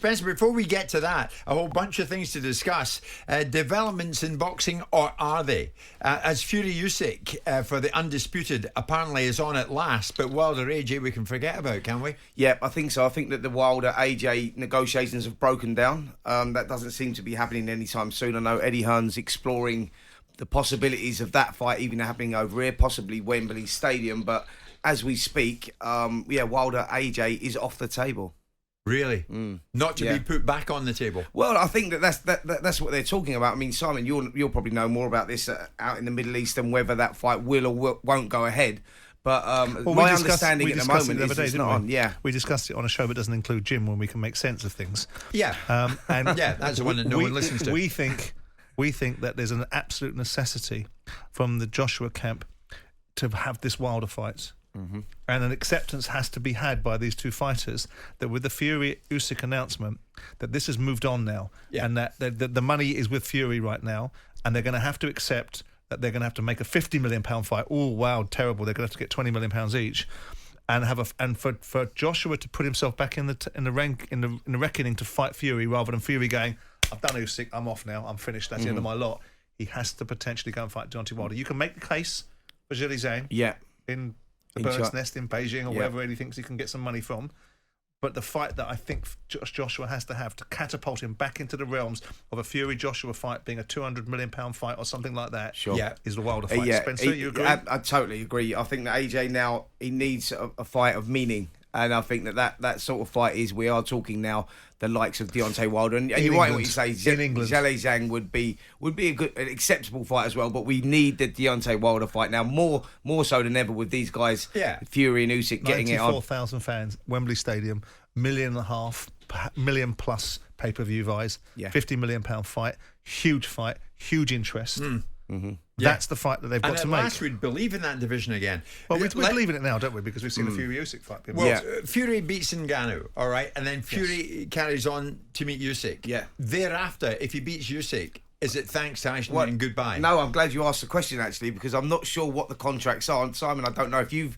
Spencer, before we get to that, a whole bunch of things to discuss. Developments in boxing, or are they? As Fury Usyk for the undisputed apparently is on at last, but Wilder AJ we can forget about, can we? Yeah, I think so. I think that the Wilder AJ negotiations have broken down. That doesn't seem to be happening anytime soon. I know Eddie Hearn's exploring the possibilities of that fight even happening over here, possibly Wembley Stadium, but as we speak, Wilder AJ is off the table. Really? Not to be put back on the table? Well, I think that's what they're talking about. I mean, Simon, you'll probably know more about this out in the Middle East and whether that fight will or won't go ahead. But my understanding at the moment is it's not on. Yeah, we discussed it on a show that doesn't include Jim when we can make sense of things. Yeah, and yeah, that's the one that no one listens to. We think that there's an absolute necessity from the Joshua camp to have this Wilder fight. Mm-hmm. And an acceptance has to be had by these two fighters that with the Fury Usyk announcement that this has moved on now, and that the money is with Fury right now, and they're going to have to accept that they're going to have to make a £50 million fight. Oh wow, terrible! They're going to have to get £20 million each, and for Joshua to put himself back in the reckoning to fight Fury rather than Fury going, I've done Usyk, I'm off now, I'm finished, that's the end of my lot. He has to potentially go and fight Deontay Wilder. You can make the case for Zhilei Zhang in the bird's nest in Beijing or wherever he thinks he can get some money from. But the fight that I think Joshua has to have to catapult him back into the realms of a Fury-Joshua fight being a £200 million fight or something like that is the Wilder fight. Spencer, you agree? I totally agree. I think that AJ now, he needs a fight of meaning. And I think that sort of fight is, we are talking now the likes of Deontay Wilder. And you're right what you say, Zhilei Zhang would be an acceptable fight as well, but we need the Deontay Wilder fight now, more so than ever with these guys, Fury and Usyk getting it on. 94,000 fans, Wembley Stadium, $1.5 million plus pay-per-view buys, £50 million fight, huge interest. Mm-hmm. That's the fight that they've got to make. Last we'd believe in that division again. Well, we believe in it now, don't we? Because we've seen the Fury Usyk fight. Fury beats Ngannou, all right, and then Fury carries on to meet Usyk. Yeah. Thereafter, if he beats Usyk, is it thanks Tyson and goodbye? No, I'm glad you asked the question actually, because I'm not sure what the contracts are. And Simon, I don't know if you've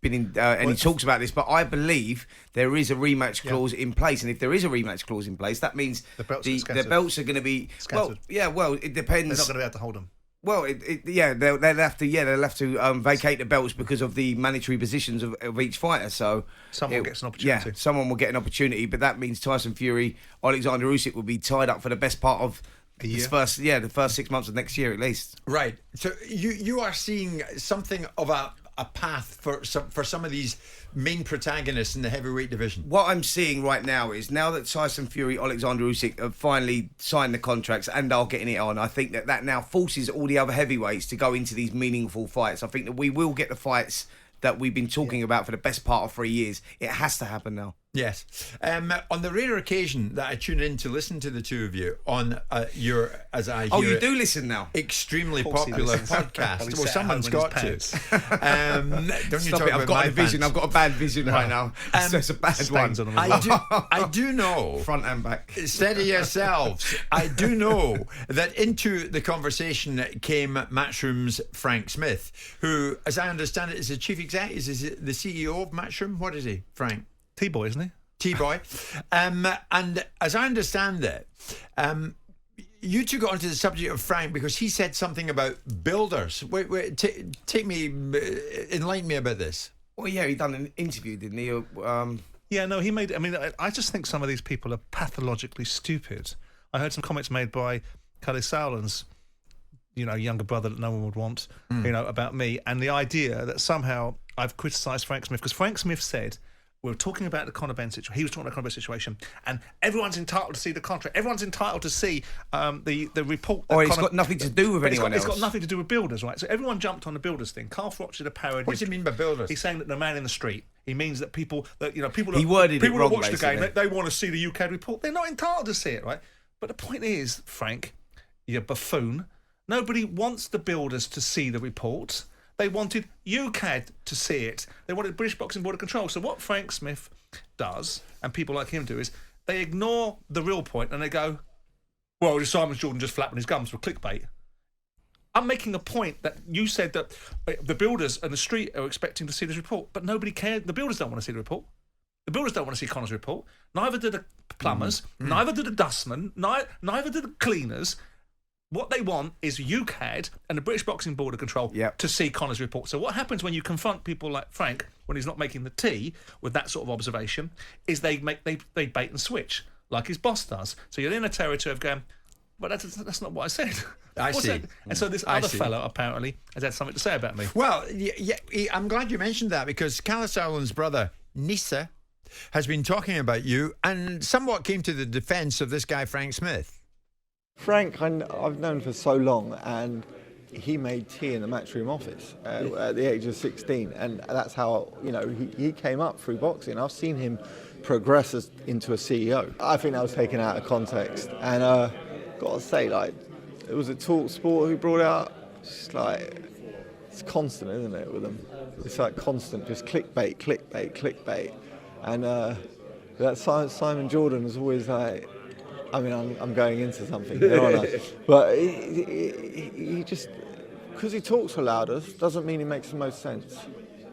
been in any talks about this, but I believe there is a rematch clause in place, and if there is a rematch clause in place, that means the belts are going to be scattered. Well, it depends. They're not going to be able to hold them. Well, they'll have to vacate the belts because of the mandatory positions of each fighter. So someone gets an opportunity. Yeah, someone will get an opportunity, but that means Tyson Fury, Alexander Usyk will be tied up for the best part of the first 6 months of next year at least. Right. So you are seeing something of a path for some of these main protagonists in the heavyweight division. What I'm seeing right now is, now that Tyson Fury, Alexander Usyk have finally signed the contracts and are getting it on, I think that now forces all the other heavyweights to go into these meaningful fights. I think that we will get the fights that we've been talking about for the best part of 3 years. It has to happen now. Yes. On the rare occasion that I tune in to listen to the two of you on your, as I hear you do listen now, extremely popular podcast. Well, someone's got to. Don't you talk about I've got my a vision. pants. I've got a bad vision right now. It's a bad one. I do know. Front and back. Steady yourselves. I do know that into the conversation came Matchroom's Frank Smith, who, as I understand it, is the chief executive, is the CEO of Matchroom. What is he, Frank? T-Boy, isn't he? T-Boy. And as I understand it, you two got onto the subject of Frank because he said something about builders. Wait, take me, enlighten me about this. Well, yeah, he done an interview, didn't he? He made. I mean, I just think some of these people are pathologically stupid. I heard some comments made by Nisse Sauerland's, younger brother that no one would want, about me, and the idea that somehow I've criticised Frank Smith, because Frank Smith said, we were talking about the Conor Benn situation. He was talking about the Conor Benn situation, and everyone's entitled to see the contract. Everyone's entitled to see the report. Or it's got nothing to do with anyone else. It's got nothing to do with builders, right? So everyone jumped on the builders thing. Carl Froch did a parody. What does he mean by builders? He's saying that the man in the street. He means that people that he worded it wrong, that watch the game, they want to see the UK report. They're not entitled to see it, right? But the point is, Frank, you buffoon. Nobody wants the builders to see the report. They wanted UKAD to see it. They wanted British Boxing Board of Control. So what Frank Smith does, and people like him do, is they ignore the real point and they go, well, Simon Jordan just flapping his gums for clickbait. I'm making a point that you said that the builders and the street are expecting to see this report, but nobody cared. The builders don't want to see the report. The builders don't want to see Conor's report. Neither do the plumbers. Neither do the dustmen. Neither do the cleaners. What they want is UKAD and the British Boxing Board of Control to see Conor's report. So what happens when you confront people like Frank when he's not making the tea with that sort of observation is they bait and switch like his boss does. So you're in a territory of going, but that's not what I said. I see. And so this other fellow apparently has had something to say about me. Well, I'm glad you mentioned that because Nisse Sauerland's brother, Nisse, has been talking about you and somewhat came to the defence of this guy, Frank Smith. Frank, I've known for so long, and he made tea in the matchroom office at the age of 16, and that's how, you know, he came up through boxing. I've seen him progress into a CEO. I think that was taken out of context, and got to say, like, it was a talkSPORT who brought it out. It's like, it's constant, isn't it, with them? It's like constant, just clickbait, clickbait, clickbait, and that Simon Jordan was always like, I mean, I'm going into something here, aren't I? But he just, because he talks so loud, doesn't mean he makes the most sense.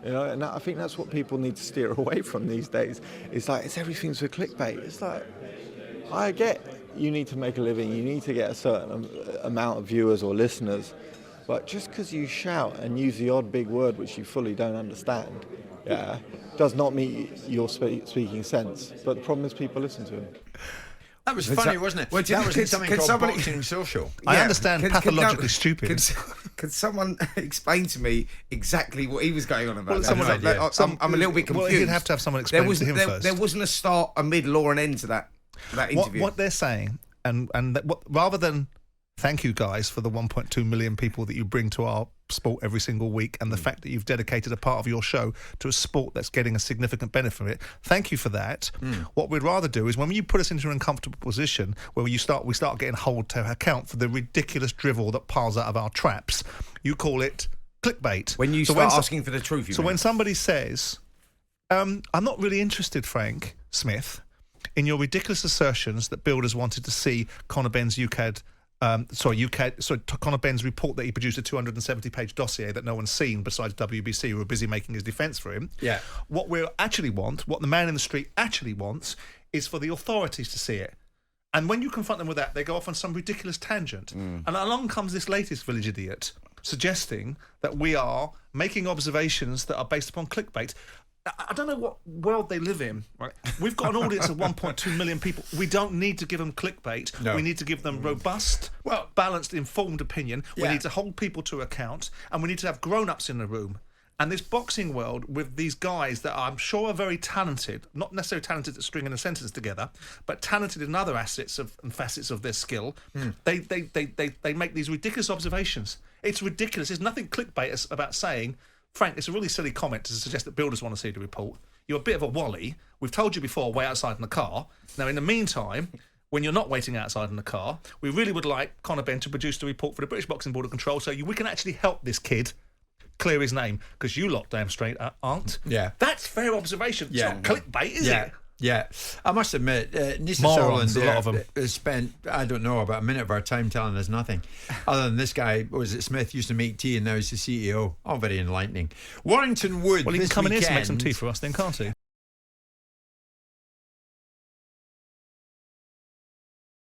You know, and I think that's what people need to steer away from these days. It's like, everything's for clickbait. It's like, I get you need to make a living, you need to get a certain amount of viewers or listeners, but just because you shout and use the odd big word which you fully don't understand, does not mean you're speaking sense. But the problem is people listen to him. That was funny, wasn't it? That was something called Boxing Social. I understand pathologically stupid. Can someone explain to me exactly what he was going on about? Well, I'm a little bit confused. Well, you'd have to have someone explain to him first. There wasn't a start, a middle, or an end to that interview. What they're saying, rather than thank you guys for the 1.2 million people that you bring to our sport every single week and the fact that you've dedicated a part of your show to a sport that's getting a significant benefit from it. Thank you for that. What we'd rather do is when you put us into an uncomfortable position where we start getting held to account for the ridiculous drivel that piles out of our traps, you call it clickbait. When you start asking for the truth, when somebody says, I'm not really interested, Frank Smith, in your ridiculous assertions that builders wanted to see Conor Benn's Conor Benn's report that he produced a 270-page dossier that no one's seen besides WBC, who are busy making his defence for him. Yeah. What the man in the street actually wants, is for the authorities to see it. And when you confront them with that, they go off on some ridiculous tangent. And along comes this latest village idiot suggesting that we are making observations that are based upon clickbait. I don't know what world they live in. Right? We've got an audience of 1.2 million people. We don't need to give them clickbait. No. We need to give them robust, balanced, informed opinion. We need to hold people to account, and we need to have grown-ups in the room. And this boxing world with these guys that I'm sure are very talented, not necessarily talented at stringing a sentence together, but talented in other and facets of their skill, they make these ridiculous observations. It's ridiculous. There's nothing clickbait about saying, Frank, it's a really silly comment to suggest that builders want to see the report. You're a bit of a wally. We've told you before, wait outside in the car. Now, in the meantime, when you're not waiting outside in the car, we really would like Conor Benn to produce the report for the British Boxing Board of Control so we can actually help this kid clear his name, because you lot damn straight aren't. Yeah. That's fair observation. It's not clickbait, is it? Yeah, I must admit, Nisse Sauerland, a lot of them, has spent, I don't know, about a minute of our time telling us nothing. Other than this guy, Smith, used to make tea and now he's the CEO. Oh, very enlightening. Warrington Wood. Well, he can come in here to make some tea for us then, can't he?